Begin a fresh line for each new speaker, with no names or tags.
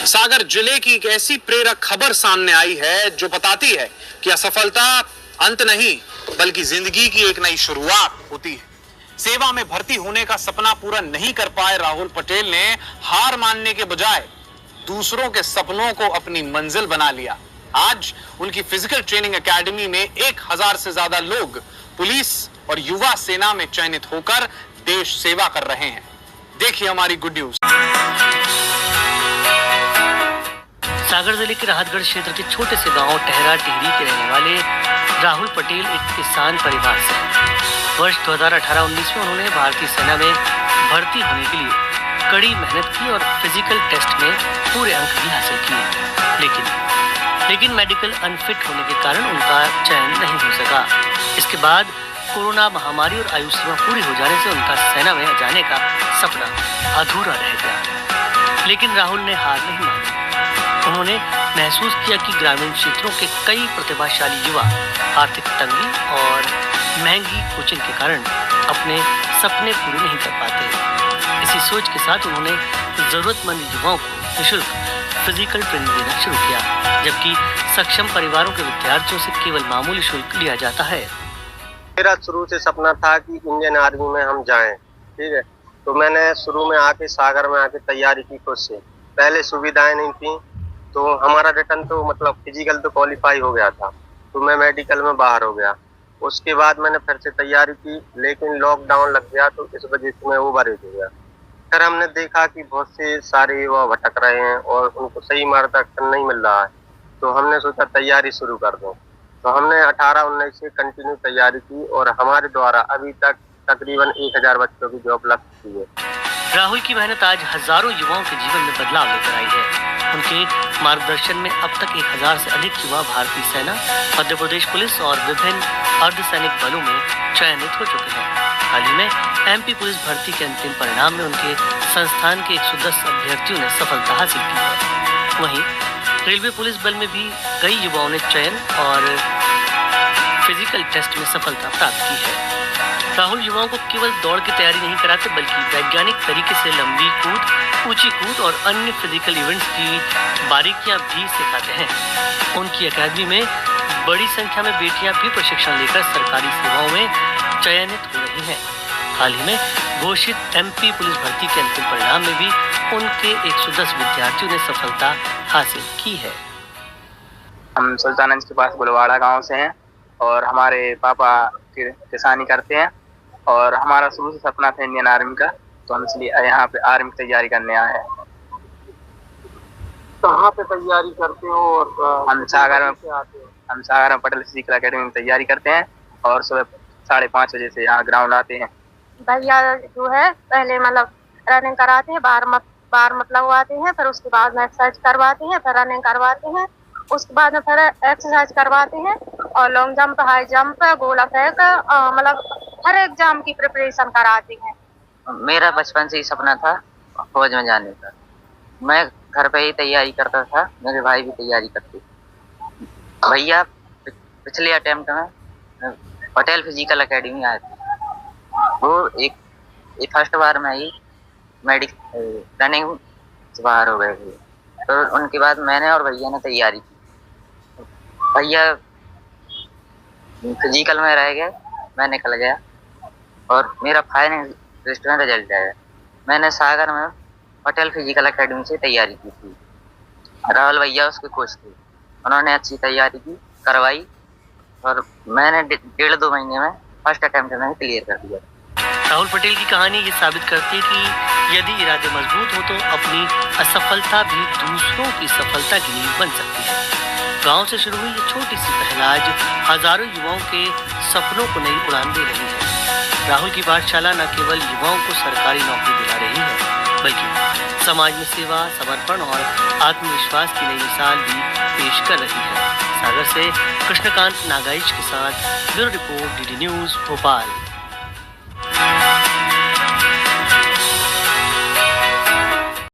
सागर जिले की एक ऐसी प्रेरक खबर सामने आई है जो बताती है कि असफलता अंत नहीं बल्कि जिंदगी की एक नई शुरुआत होती है। सेवा में भर्ती होने का सपना पूरा नहीं कर पाए राहुल पटेल ने हार मानने के बजाय दूसरों के सपनों को अपनी मंजिल बना लिया। आज उनकी फिजिकल ट्रेनिंग एकेडमी में 1000 से ज्यादा लोग पुलिस और युवा सेना में चयनित होकर देश सेवा कर रहे हैं। देखिए हमारी गुड न्यूज।
सागर जिले के राहतगढ़ क्षेत्र के छोटे से गांव टहरा टिहरी के रहने वाले राहुल पटेल एक किसान परिवार से हैं। वर्ष 2018-19 में उन्होंने भारतीय सेना में भर्ती होने के लिए कड़ी मेहनत की और फिजिकल टेस्ट में पूरे अंक भी हासिल किए, लेकिन मेडिकल अनफिट होने के कारण उनका चयन नहीं हो सका। इसके बाद कोरोना महामारी और आयु सीमा पूरी हो जाने से उनका सेना में जाने का सपना अधूरा रह गया। लेकिन राहुल ने हार नहीं मानी। उन्होंने महसूस किया कि ग्रामीण क्षेत्रों के कई प्रतिभाशाली युवा आर्थिक तंगी और महंगी कोचिंग के कारण अपने सपने पूरे नहीं कर पाते। इसी सोच के साथ उन्होंने जरूरतमंद युवाओं को निःशुल्क फिजिकल ट्रेनिंग देना शुरू किया, जबकि सक्षम परिवारों के विद्यार्थियों से केवल मामूली शुल्क लिया जाता है।
मेरा शुरू से सपना था कि इंडियन आर्मी में हम जाएं, ठीक है। तो मैंने शुरू में आके सागर में आके तैयारी की खुद से। पहले सुविधाएं नहीं थी, तो हमारा रिटर्न तो मतलब फिजिकल तो क्वालिफाई हो गया था, तो मैं मेडिकल में बाहर हो गया। उसके बाद मैंने फिर से तैयारी की, लेकिन लॉकडाउन लग गया, तो इस वजह से मैं ओवरएज हो गया। फिर हमने देखा कि बहुत से सारे युवा भटक रहे हैं और उनको सही मार्गदर्शन नहीं मिल रहा है, तो हमने सोचा तैयारी शुरू कर दो। तो हमने 18-19 से कंटिन्यू तैयारी की और हमारे द्वारा अभी तक तकरीबन 1000 बच्चों की जॉब लग चुकी है।
राहुल की मेहनत आज हजारों युवाओं के जीवन में बदलाव लेकर आई है। उनके मार्गदर्शन में अब तक 1000 से अधिक युवा भारतीय सेना, मध्य प्रदेश पुलिस और विभिन्न अर्धसैनिक बलों में चयनित हो चुके हैं। हाल ही में MP पुलिस भर्ती के अंतिम परिणाम में उनके संस्थान के 110 अभ्यर्थियों ने सफलता हासिल की है। वहीं रेलवे पुलिस बल में भी कई युवाओं ने चयन और फिजिकल टेस्ट में सफलता प्राप्त की है। राहुल युवाओं को केवल दौड़ की तैयारी नहीं कराते, बल्कि वैज्ञानिक तरीके से लंबी कूद, ऊंची कूद और अन्य फिजिकल इवेंट्स की बारीकियां भी सिखाते हैं। उनकी एकेडमी में बड़ी संख्या में बेटियां भी प्रशिक्षण लेकर सरकारी सेवाओं में चयनित हो रही हैं। हाल ही में घोषित MP पुलिस भर्ती के अंतिम परिणाम में भी उनके 110 विद्यार्थियों ने सफलता हासिल की है।
हम सुल्तानगंज के पास बुलवाड़ा गांव से हैं और हमारे पापा किसानी करते हैं और हमारा शुरू से सपना था इंडियन आर्मी का, तो हम इसलिए यहाँ पे आर्मी की तैयारी करने आए हैं।
कहाँ पे तैयारी करते हो? और
हम सागर में पटेल फिजिकल एकेडमी में तैयारी करते हैं और सुबह 5:30 बजे से यहाँ ग्राउंड आते हैं।
भैया जो है पहले मतलब रनिंग कराते हैं, बार लगवाते हैं, फिर उसके बाद में एक्सरसाइज करवाते हैं, फिर रनिंग करवाते हैं, उसके बाद में फिर एक्सरसाइज करवाते हैं और लॉन्ग जंप, हाई जंप, गोला फेंक, मतलब हर एग्जाम की प्रिपरेशन कराते हैं।
मेरा बचपन से ही सपना था फौज में जाने का। मैं घर पे ही तैयारी करता था, मेरे भाई भी तैयारी करते। भैया पिछले अटेम्प्ट में पटेल फिजिकल एकेडमी आए थे, वो एक फर्स्ट बार में ही रनिंग से बाहर हो गए थे। तो उनके बाद मैंने और भैया ने तैयारी की। भैया फिजिकल में रह गए, मैं निकल गया और मेरा फाइनल लिस्ट में रिजल्ट आया। मैंने सागर में पटेल फिजिकल एकेडमी से तैयारी की थी। राहुल भैया उसके कोच थे, उन्होंने अच्छी तैयारी की करवाई और मैंने 1.5-2 महीने में फर्स्ट अटेम्प्ट में क्लियर कर दिया।
राहुल पटेल की कहानी ये साबित करती है कि यदि इरादे मजबूत हो तो अपनी असफलता भी दूसरों की सफलता की नींव बन सकती है। गांव से शुरू हुई ये छोटी सी पहल आज हजारों युवाओं के सपनों को नई उड़ान दे रही है। राहुल की पाठशाला न केवल युवाओं को सरकारी नौकरी दिला रही है, बल्कि समाज में सेवा, समर्पण और आत्मविश्वास की नई मिसाल भी पेश कर रही है। सागर से कृष्णकांत नागाइच के साथ bureau report, DD news Bhopal.